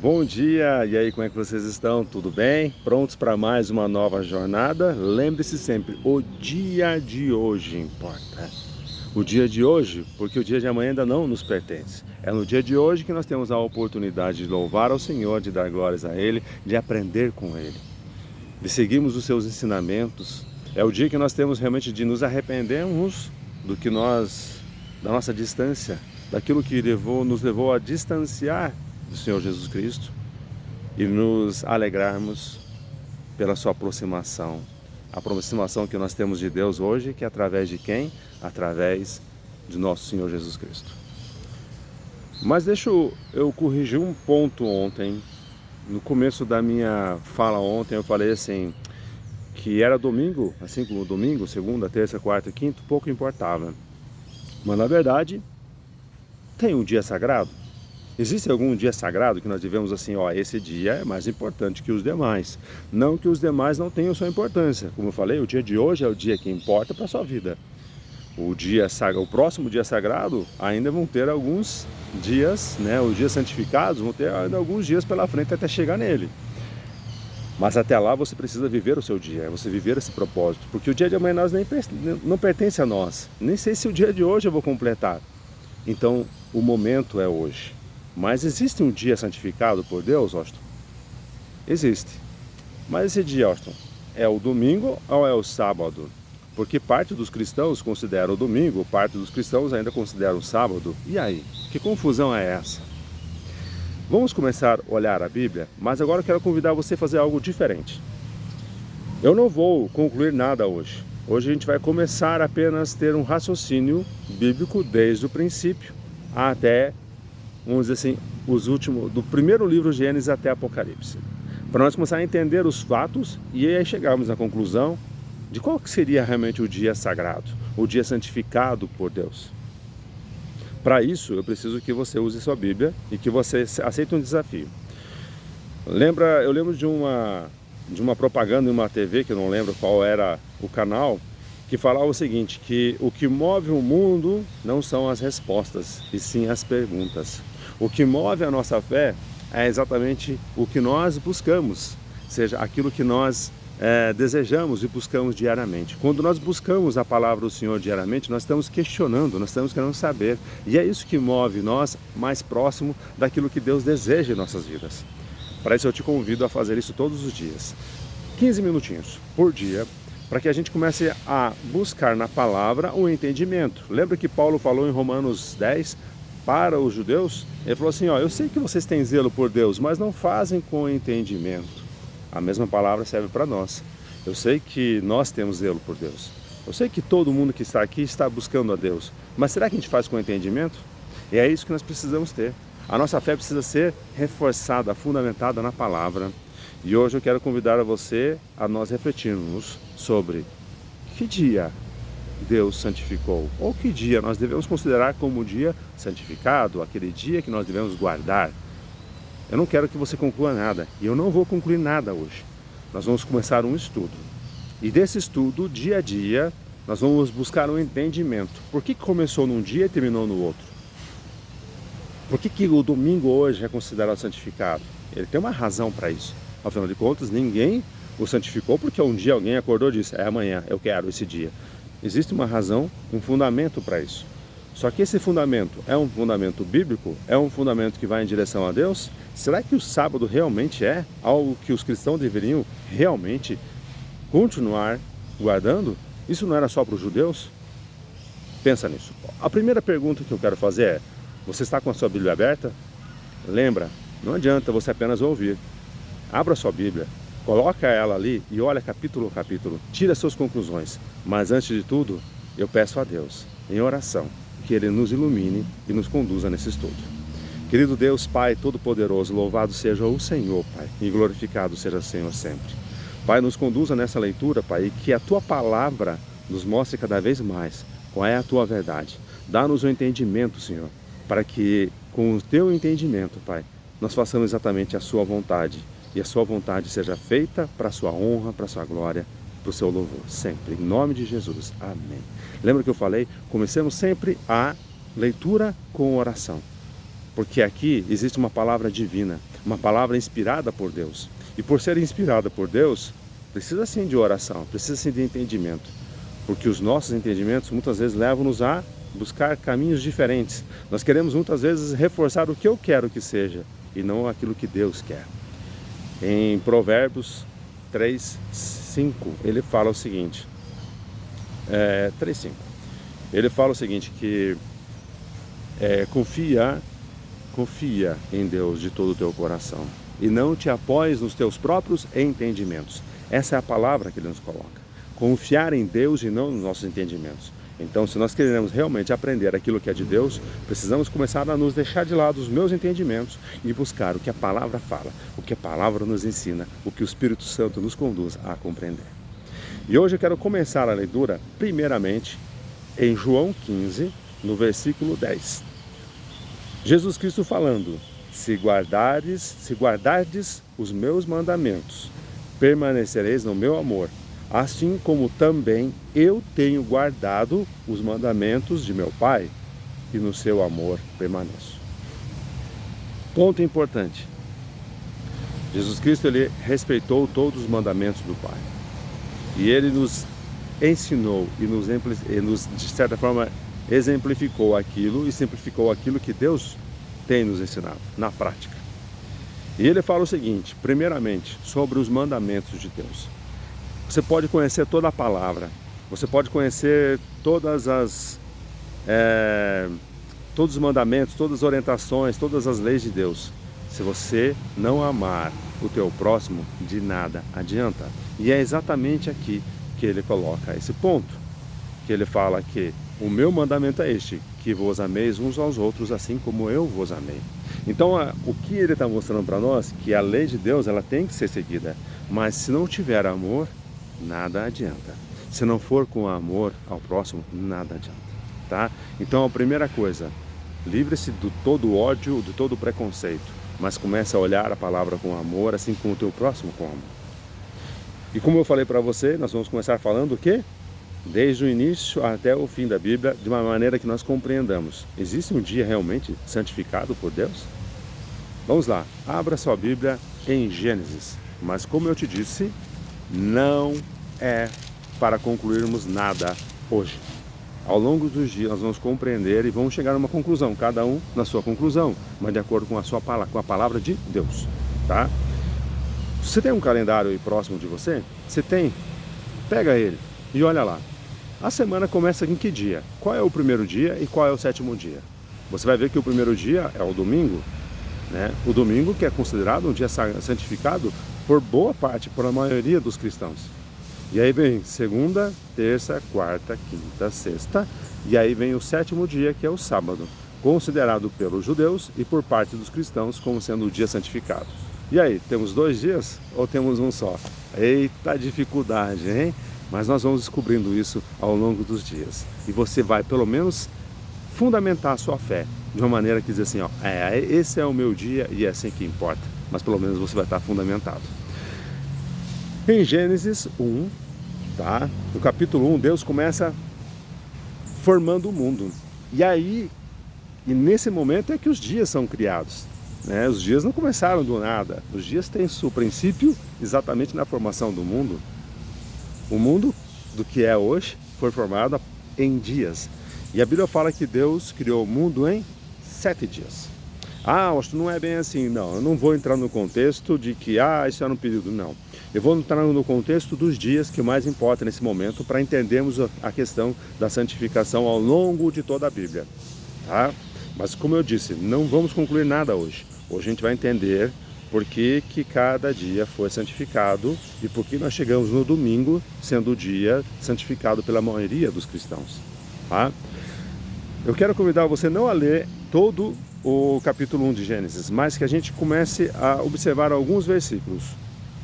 Bom dia, e aí, como é que vocês estão? Tudo bem? Prontos para mais uma nova jornada? Lembre-se sempre, o dia de hoje importa. O dia de hoje, porque o dia de amanhã ainda não nos pertence. É no dia de hoje que nós temos a oportunidade de louvar ao Senhor, de dar glórias a Ele, de aprender com Ele, de seguirmos os seus ensinamentos. É o dia que nós temos realmente de nos arrependermos da nossa distância, daquilo que nos levou a distanciar do Senhor Jesus Cristo e nos alegrarmos pela sua aproximação. A aproximação que nós temos de Deus hoje, que é através de quem? Através de nosso Senhor Jesus Cristo. Mas deixa eu corrigir um ponto ontem. No começo da minha fala ontem eu falei assim, que era domingo, assim como domingo, segunda, terça, quarta e quinta, pouco importava. Mas na verdade, tem um dia sagrado. Existe algum dia sagrado que nós devemos assim, esse dia é mais importante que os demais. Não que os demais não tenham sua importância. Como eu falei, o dia de hoje é o dia que importa para a sua vida. O próximo dia sagrado ainda vão ter alguns dias, os dias santificados vão ter ainda alguns dias pela frente até chegar nele. Mas até lá você precisa viver o seu dia, você viver esse propósito. Porque o dia de amanhã não pertence a nós. Nem sei se o dia de hoje eu vou completar. Então o momento é hoje. Mas existe um dia santificado por Deus, Austin? Existe. Mas esse dia, Austin, é o domingo ou é o sábado? Porque parte dos cristãos considera o domingo, parte dos cristãos ainda considera o sábado. E aí? Que confusão é essa? Vamos começar a olhar a Bíblia, mas agora eu quero convidar você a fazer algo diferente. Eu não vou concluir nada hoje. Hoje a gente vai começar apenas a ter um raciocínio bíblico desde o princípio até, vamos dizer assim, do primeiro livro de Gênesis até Apocalipse. Para nós começar a entender os fatos e aí chegarmos à conclusão de qual que seria realmente o dia sagrado, o dia santificado por Deus. Para isso, eu preciso que você use sua Bíblia e que você aceite um desafio. Eu lembro de uma propaganda em uma TV, que eu não lembro qual era o canal, que falava o seguinte, que o que move o mundo não são as respostas, e sim as perguntas. O que move a nossa fé é exatamente o que nós buscamos, seja aquilo que nós desejamos e buscamos diariamente. Quando nós buscamos a palavra do Senhor diariamente, nós estamos questionando, nós estamos querendo saber. E é isso que move nós mais próximo daquilo que Deus deseja em nossas vidas. Para isso eu te convido a fazer isso todos os dias. 15 minutinhos por dia, para que a gente comece a buscar na palavra o entendimento. Lembra que Paulo falou em Romanos 10 para os judeus? Ele falou assim, eu sei que vocês têm zelo por Deus, mas não fazem com entendimento. A mesma palavra serve para nós. Eu sei que nós temos zelo por Deus. Eu sei que todo mundo que está aqui está buscando a Deus. Mas será que a gente faz com entendimento? E é isso que nós precisamos ter. A nossa fé precisa ser reforçada, fundamentada na palavra. E hoje eu quero convidar a você a nós refletirmos sobre que dia Deus santificou, ou que dia nós devemos considerar como dia santificado, aquele dia que nós devemos guardar. Eu não quero que você conclua nada, e eu não vou concluir nada hoje. Nós vamos começar um estudo. E desse estudo, dia a dia, nós vamos buscar um entendimento. Por que começou num dia e terminou no outro? Por que o domingo hoje é considerado santificado? Ele tem uma razão para isso. Afinal de contas, ninguém o santificou porque um dia alguém acordou e disse, é amanhã, eu quero esse dia. Existe uma razão, um fundamento para isso. Só que esse fundamento é um fundamento bíblico? É um fundamento que vai em direção a Deus? Será que o sábado realmente é algo que os cristãos deveriam realmente continuar guardando? Isso não era só para os judeus? Pensa nisso. A primeira pergunta que eu quero fazer é, você está com a sua Bíblia aberta? Lembra, não adianta você apenas ouvir. Abra sua Bíblia, coloca ela ali e olha capítulo a capítulo, tira suas conclusões. Mas antes de tudo, eu peço a Deus, em oração, que Ele nos ilumine e nos conduza nesse estudo. Querido Deus, Pai Todo-Poderoso, louvado seja o Senhor, Pai, e glorificado seja o Senhor sempre. Pai, nos conduza nessa leitura, Pai, e que a Tua palavra nos mostre cada vez mais qual é a Tua verdade. Dá-nos o entendimento, Senhor, para que com o Teu entendimento, Pai, nós façamos exatamente a Sua vontade, e a Sua vontade seja feita para a Sua honra, para a Sua glória, para o Seu louvor, sempre. Em nome de Jesus. Amém. Lembra que eu falei? Comecemos sempre a leitura com oração. Porque aqui existe uma palavra divina. uma palavra inspirada por Deus. E por ser inspirada por Deus, precisa sim de oração, precisa sim de entendimento. Porque os nossos entendimentos muitas vezes levam-nos a buscar caminhos diferentes. Nós queremos muitas vezes reforçar o que eu quero que seja e não aquilo que Deus quer. Em Provérbios 3:5, ele fala o seguinte, 3:5, ele fala o seguinte, que confia em Deus de todo o teu coração e não te apoies nos teus próprios entendimentos. Essa é a palavra que ele nos coloca. Confiar em Deus e não nos nossos entendimentos. Então, se nós queremos realmente aprender aquilo que é de Deus, precisamos começar a nos deixar de lado os meus entendimentos e buscar o que a palavra fala, o que a palavra nos ensina, o que o Espírito Santo nos conduz a compreender. E hoje eu quero começar a leitura, primeiramente, em João 15, no versículo 10. Jesus Cristo falando, se guardardes os meus mandamentos, permanecereis no meu amor, assim como também eu tenho guardado os mandamentos de meu Pai, e no seu amor permaneço. Ponto importante. Jesus Cristo, ele respeitou todos os mandamentos do Pai. E ele nos ensinou e nos, de certa forma, exemplificou aquilo e simplificou aquilo que Deus tem nos ensinado, na prática. E ele fala o seguinte, primeiramente, sobre os mandamentos de Deus. Você pode conhecer toda a palavra, você pode conhecer todos os mandamentos, todas as orientações, todas as leis de Deus. Se você não amar o teu próximo, de nada adianta. E é exatamente aqui que ele coloca esse ponto, que ele fala que o meu mandamento é este, que vos ameis uns aos outros assim como eu vos amei. Então, o que ele está mostrando para nós, que a lei de Deus ela tem que ser seguida, mas se não tiver amor, nada adianta. Se não for com amor ao próximo, nada adianta, tá? Então a primeira coisa, livre-se de todo o ódio, de todo o preconceito, mas comece a olhar a palavra com amor, assim como o teu próximo com amor. E como eu falei para você, nós vamos começar falando o quê? Desde o início até o fim da Bíblia, de uma maneira que nós compreendamos. Existe um dia realmente santificado por Deus? Vamos lá, abra sua Bíblia em Gênesis. Mas como eu te disse, não é para concluirmos nada hoje. Ao longo dos dias nós vamos compreender e vamos chegar a uma conclusão, cada um na sua conclusão, mas de acordo com a palavra de Deus, tá? Você tem um calendário aí próximo de você? Se tem, pega ele e olha lá. A semana começa em que dia? Qual é o primeiro dia e qual é o sétimo dia? Você vai ver que o primeiro dia é o domingo, né? O domingo que é considerado um dia santificado por boa parte, por a maioria dos cristãos. E aí vem segunda, terça, quarta, quinta, sexta, e aí vem o sétimo dia, que é o sábado, considerado pelos judeus e por parte dos cristãos como sendo o dia santificado. E aí, temos 2 dias ou temos um só? Eita dificuldade, hein? Mas nós vamos descobrindo isso ao longo dos dias. E você vai, pelo menos, fundamentar a sua fé de uma maneira que diz assim, ó, esse é o meu dia e é assim que importa. Mas pelo menos você vai estar fundamentado. Em Gênesis 1, tá? No capítulo 1, Deus começa formando o mundo. E nesse momento é que os dias são criados, né? Os dias não começaram do nada. Os dias têm seu princípio exatamente na formação do mundo. O mundo do que é hoje foi formado em dias. E a Bíblia fala que Deus criou o mundo em 7 dias. Acho que não é bem assim, não. Eu não vou entrar no contexto de que, isso era um período, não. Eu vou entrar no contexto dos dias que mais importa nesse momento para entendermos a questão da santificação ao longo de toda a Bíblia, tá? Mas como eu disse, não vamos concluir nada hoje. Hoje a gente vai entender por que cada dia foi santificado e por que nós chegamos no domingo sendo o dia santificado pela maioria dos cristãos, tá? Eu quero convidar você não a ler todo o capítulo 1 de Gênesis, mas que a gente comece a observar alguns versículos,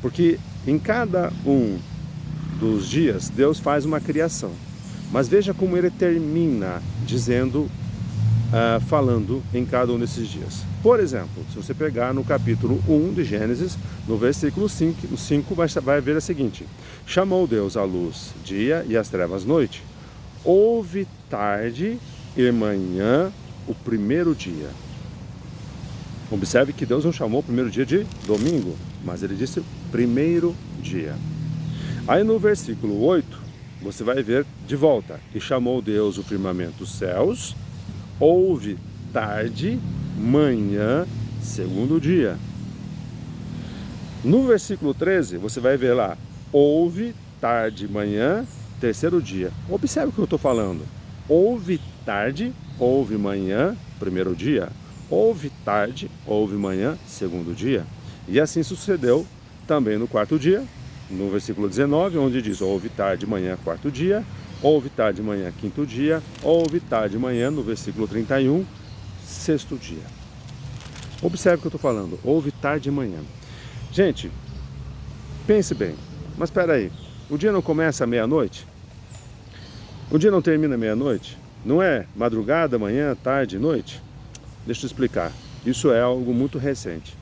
porque em cada um dos dias Deus faz uma criação, mas veja como ele termina dizendo, falando em cada um desses dias. Por exemplo, se você pegar no capítulo 1 de Gênesis, no versículo 5, o 5 vai ver a seguinte: chamou Deus a luz dia e as trevas noite, houve tarde e manhã o primeiro dia. Observe que Deus não chamou o primeiro dia de domingo, mas ele disse primeiro dia. Aí no versículo 8, você vai ver de volta. E chamou Deus o firmamento dos céus, houve tarde, manhã, segundo dia. No versículo 13, você vai ver lá, houve tarde, manhã, terceiro dia. Observe o que eu estou falando. Houve tarde, houve manhã, primeiro dia. Houve tarde, houve manhã, segundo dia. E assim sucedeu também no quarto dia, no versículo 19, onde diz, houve tarde, manhã, quarto dia. Houve tarde, manhã, quinto dia. Houve tarde, manhã, no versículo 31, sexto dia. Observe o que eu estou falando. Houve tarde, manhã. Gente, pense bem. Mas espera aí. O dia não começa à meia-noite? O dia não termina à meia-noite? Não é madrugada, manhã, tarde, noite? Deixa eu explicar. Isso é algo muito recente.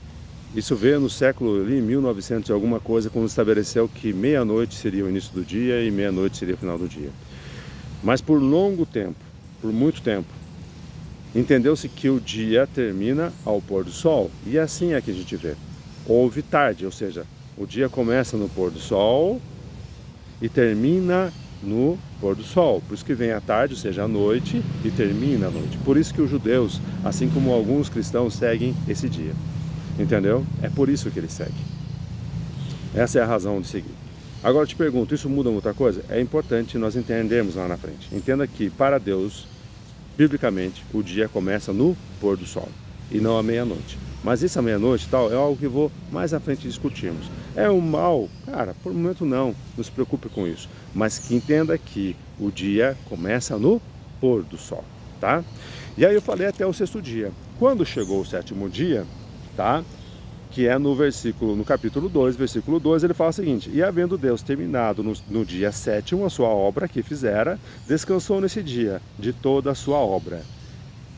Isso veio no século ali, 1900 e alguma coisa, quando estabeleceu que meia-noite seria o início do dia e meia-noite seria o final do dia. Mas por longo tempo, por muito tempo, entendeu-se que o dia termina ao pôr do sol. E assim é que a gente vê. Houve tarde, ou seja, o dia começa no pôr do sol e termina no pôr do sol. Por isso que vem a tarde, ou seja, a noite, e termina a noite. Por isso que os judeus, assim como alguns cristãos, seguem esse dia. Entendeu? É por isso que eles seguem. Essa é a razão de seguir. Agora eu te pergunto, isso muda muita coisa? É importante nós entendermos lá na frente. Entenda que para Deus, biblicamente, o dia começa no pôr do sol e não à meia-noite. Mas isso à meia-noite tal é algo que vou mais à frente discutirmos. É um mal? Cara, por um momento não se preocupe com isso. Mas que entenda que o dia começa no pôr do sol, tá? E aí eu falei até o sexto dia. Quando chegou o sétimo dia, tá? Que é no capítulo 2, versículo 2, ele fala o seguinte: e havendo Deus terminado no dia sétimo a sua obra que fizera, descansou nesse dia de toda a sua obra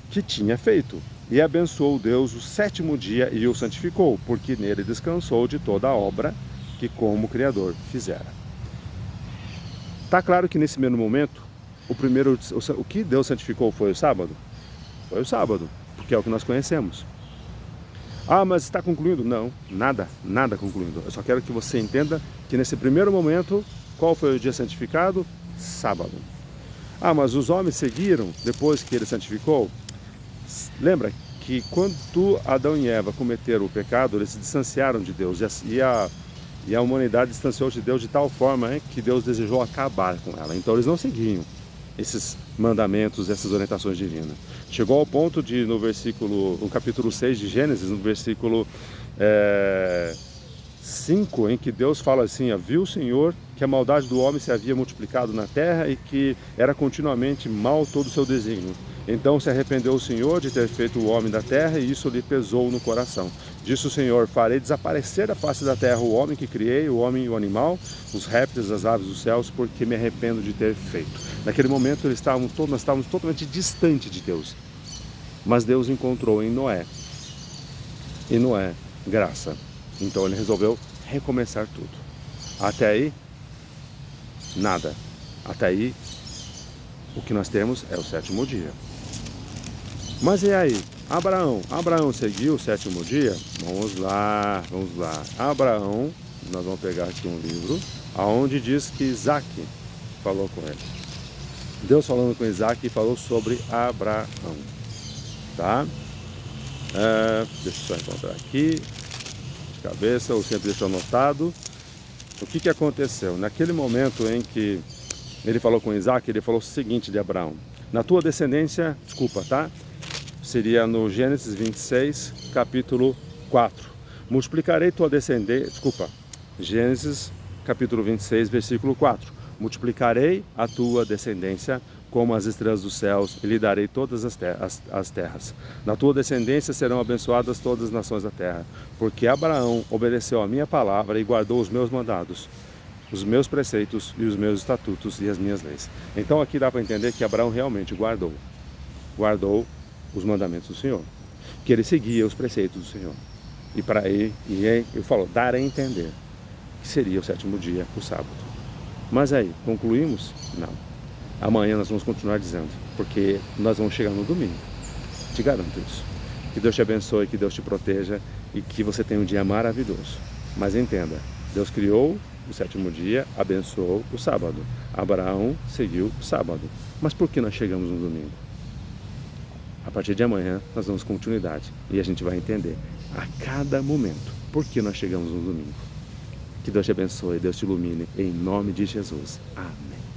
que tinha feito. E abençoou Deus o sétimo dia e o santificou, porque nele descansou de toda a obra que como Criador fizera. Tá claro que nesse mesmo momento, o que Deus santificou foi o sábado? Foi o sábado, porque é o que nós conhecemos. Ah, mas está concluindo? Não, nada concluindo. Eu só quero que você entenda que nesse primeiro momento, qual foi o dia santificado? Sábado. Ah, mas os homens seguiram depois que ele santificou? Lembra que quando Adão e Eva cometeram o pecado, eles se distanciaram de Deus e a humanidade distanciou de Deus de tal forma que Deus desejou acabar com ela. Então eles não seguiam esses mandamentos, essas orientações divinas. Chegou ao ponto de, no capítulo 6 de Gênesis, no versículo 5, em que Deus fala assim, viu o Senhor que a maldade do homem se havia multiplicado na terra e que era continuamente mal todo o seu desígnio. Então se arrependeu o Senhor de ter feito o homem da terra e isso lhe pesou no coração. Disse o Senhor, farei desaparecer da face da terra o homem que criei, o homem e o animal, os répteis, as aves dos céus, porque me arrependo de ter feito. Naquele momento nós estávamos totalmente distantes de Deus. Mas Deus encontrou em Noé. E Noé, graça. Então ele resolveu recomeçar tudo. Até aí, nada. Até aí, o que nós temos é o sétimo dia. Mas e aí? Abraão seguiu o sétimo dia? Vamos lá. Abraão, nós vamos pegar aqui um livro, aonde diz que Isaac falou com ele. Deus falando com Isaac e falou sobre Abraão. Tá? Deixa eu só encontrar aqui. De cabeça, eu sempre deixo anotado. O que aconteceu? Naquele momento em que ele falou com Isaac, ele falou o seguinte de Abraão. Na tua descendência, tá? Seria no Gênesis 26, capítulo 4. Multiplicarei tua descendência, Gênesis capítulo 26, versículo 4. Multiplicarei a tua descendência como as estrelas dos céus e lhe darei todas as terras. Na tua descendência serão abençoadas todas as nações da terra, porque Abraão obedeceu a minha palavra e guardou os meus mandados, os meus preceitos e os meus estatutos e as minhas leis. Então aqui dá para entender que Abraão realmente guardou os mandamentos do Senhor, que ele seguia os preceitos do Senhor. E para ele falou, dar a entender que seria o sétimo dia, o sábado. Mas aí, concluímos? Não. Amanhã nós vamos continuar dizendo, porque nós vamos chegar no domingo. Te garanto isso. Que Deus te abençoe, que Deus te proteja e que você tenha um dia maravilhoso. Mas entenda, Deus criou o sétimo dia, abençoou o sábado. Abraão seguiu o sábado. Mas por que nós chegamos no domingo? A partir de amanhã nós damos continuidade e a gente vai entender a cada momento por que nós chegamos no domingo. Que Deus te abençoe, Deus te ilumine, em nome de Jesus. Amém.